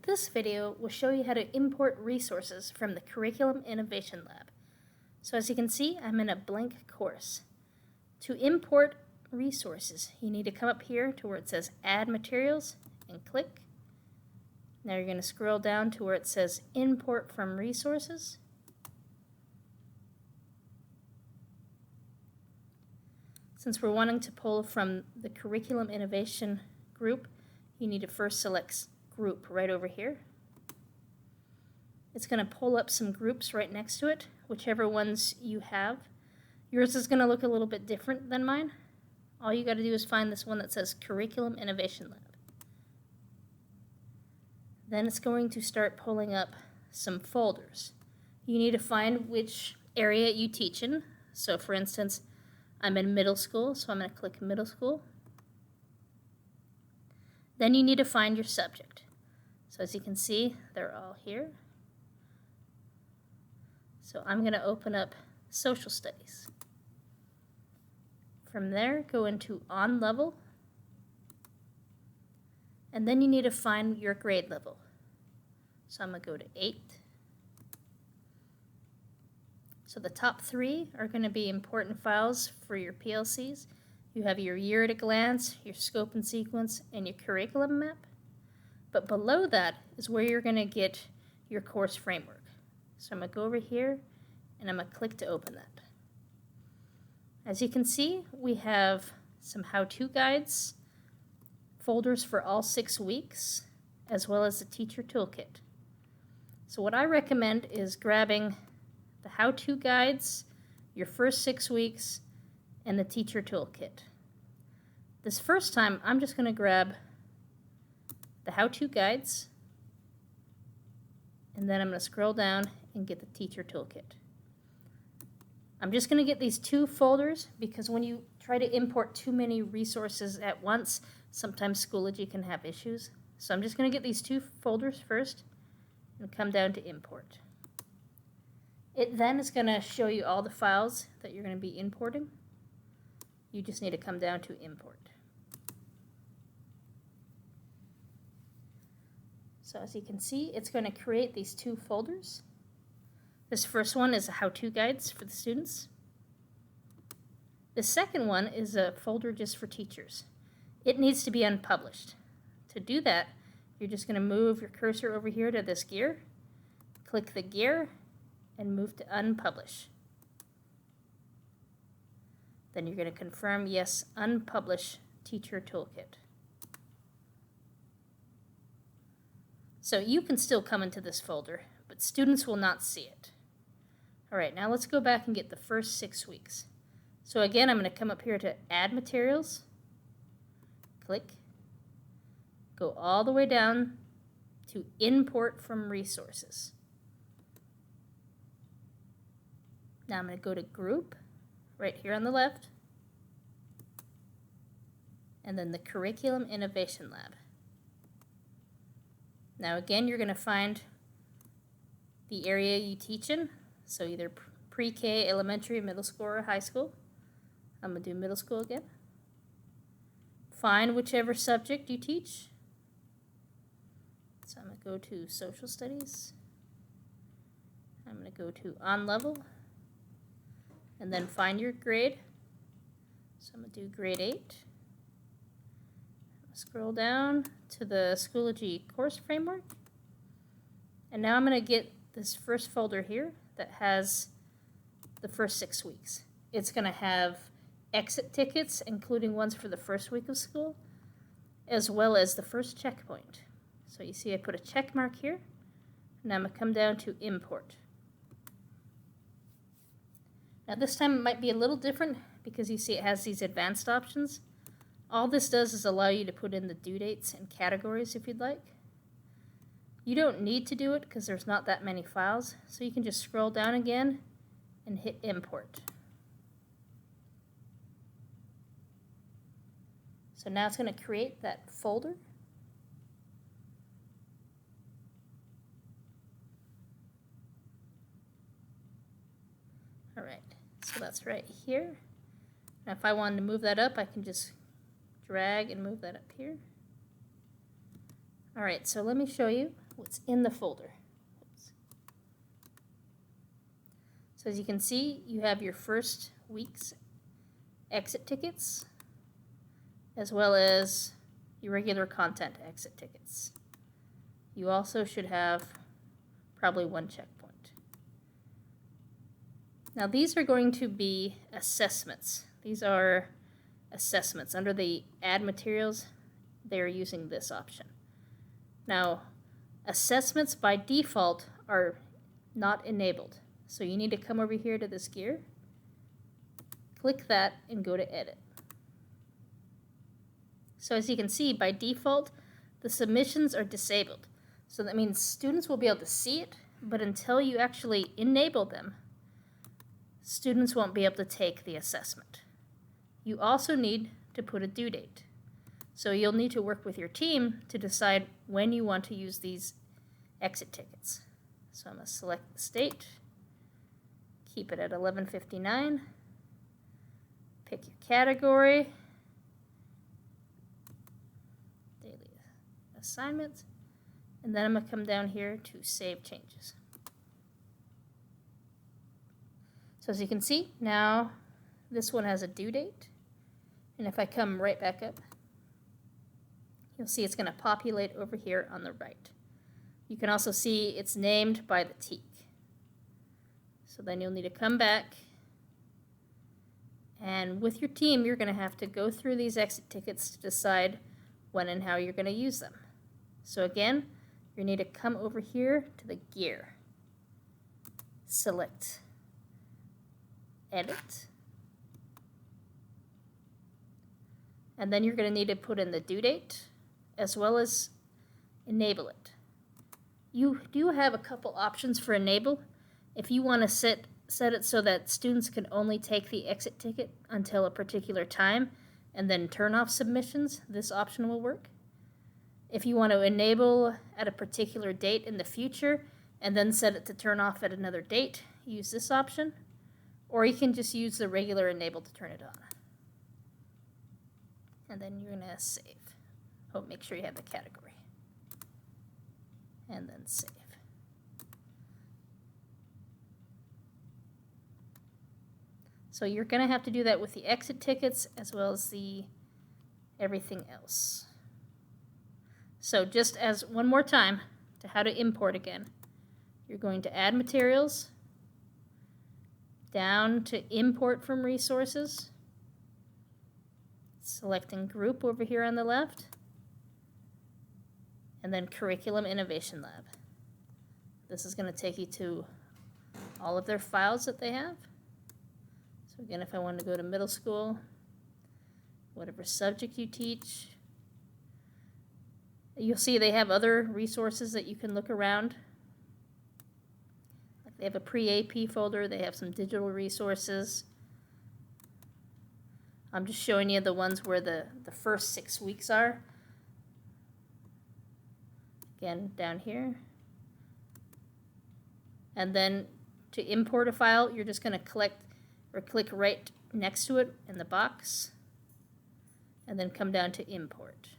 This video will show you how to import resources from the Curriculum Innovation Lab. So as you can see, I'm in a blank course. To import resources, you need to come up here to where it says Add Materials and click. Now you're going to scroll down to where it says Import from Resources. Since we're wanting to pull from the Curriculum Innovation group, you need to first select Group right over here. It's going to pull up some groups right next to it, whichever ones you have. Yours is going to look a little bit different than mine. All you got to do is find this one that says Curriculum Innovation Lab. Then it's going to start pulling up some folders. You need to find which area you teach in. So for instance, I'm in middle school, so I'm going to click middle school. Then you need to find your subject. So as you can see, they're all here. So I'm going to open up social studies. From there, go into on level. And then you need to find your grade level. So I'm going to go to 8. So the top 3 are going to be important files for your PLCs. You have your year at a glance, your scope and sequence, and your curriculum map. But below that is where you're going to get your course framework. So I'm going to go over here and I'm going to click to open that. As you can see, we have some how-to guides, folders for all 6 weeks, as well as the teacher toolkit. So what I recommend is grabbing the how-to guides, your first 6 weeks, and the teacher toolkit. This first time, I'm just going to grab the how-to guides, and then I'm going to scroll down and get the teacher toolkit. I'm just going to get these 2 folders because when you try to import too many resources at once, sometimes Schoology can have issues. So I'm just going to get these 2 folders first and come down to import. It then is going to show you all the files that you're going to be importing. You just need to come down to import. So as you can see, it's going to create these 2 folders. This first one is a how-to guides for the students. The second one is a folder just for teachers. It needs to be unpublished. To do that, you're just going to move your cursor over here to this gear, click the gear, and move to unpublish. Then you're going to confirm yes, unpublish teacher toolkit. So you can still come into this folder, but students will not see it. All right, now let's go back and get the first 6 weeks. So again, I'm going to come up here to Add Materials, click, go all the way down to Import from Resources. Now I'm going to go to Group, right here on the left, and then the Curriculum Innovation Lab. Now again, you're going to find the area you teach in, so either pre-K, elementary, middle school, or high school. I'm going to do middle school again. Find whichever subject you teach. So I'm going to go to social studies. I'm going to go to on level, and then find your grade. So I'm going to do grade 8. Scroll down to the Schoology course framework. And now I'm going to get this first folder here that has the first 6 weeks. It's going to have exit tickets, including ones for the first week of school, as well as the first checkpoint. So you see I put a check mark here. Now I'm going to come down to import. Now this time it might be a little different because you see it has these advanced options. All this does is allow you to put in the due dates and categories if you'd like. You don't need to do it because there's not that many files, so you can just scroll down again and hit import. So now it's going to create that folder. All right, so that's right here. Now if I wanted to move that up, I can just drag and move that up here. All right, so let me show you what's in the folder. Oops. So as you can see, you have your first week's exit tickets, as well as your regular content exit tickets. You also should have probably one checkpoint. Now these are going to be assessments. These are assessments. Under the Add Materials, they're using this option. Now, assessments by default are not enabled. So you need to come over here to this gear, click that, and go to Edit. So as you can see, by default, the submissions are disabled. So that means students will be able to see it, but until you actually enable them, students won't be able to take the assessment. You also need to put a due date. So you'll need to work with your team to decide when you want to use these exit tickets. So I'm going to select the state, keep it at 11:59, pick your category, daily assignments, and then I'm going to come down here to save changes. So as you can see, now this one has a due date, and if I come right back up, you'll see it's going to populate over here on the right. You can also see it's named by the TEAC. So then you'll need to come back, and with your team, you're going to have to go through these exit tickets to decide when and how you're going to use them. So again, you need to come over here to the gear, select Edit, and then you're going to need to put in the due date as well as enable it. You do have a couple options for enable. If you want to set it so that students can only take the exit ticket until a particular time and then turn off submissions, this option will work. If you want to enable at a particular date in the future and then set it to turn off at another date, use this option. Or you can just use the regular enable to turn it on. And then you're going to save. Oh, make sure you have the category. And then save. So you're going to have to do that with the exit tickets as well as the everything else. So just as one more time to how to import again, you're going to add materials, down to import from resources, selecting group over here on the left, and then Curriculum Innovation Lab. This is going to take you to all of their files that they have. So again, if I want to go to middle school, whatever subject you teach, you'll see they have other resources that you can look around. Like they have a pre-AP folder, they have some digital resources. I'm just showing you the ones where the first 6 weeks are. Again, down here. And then to import a file, you're just going to click right next to it in the box, and then come down to import.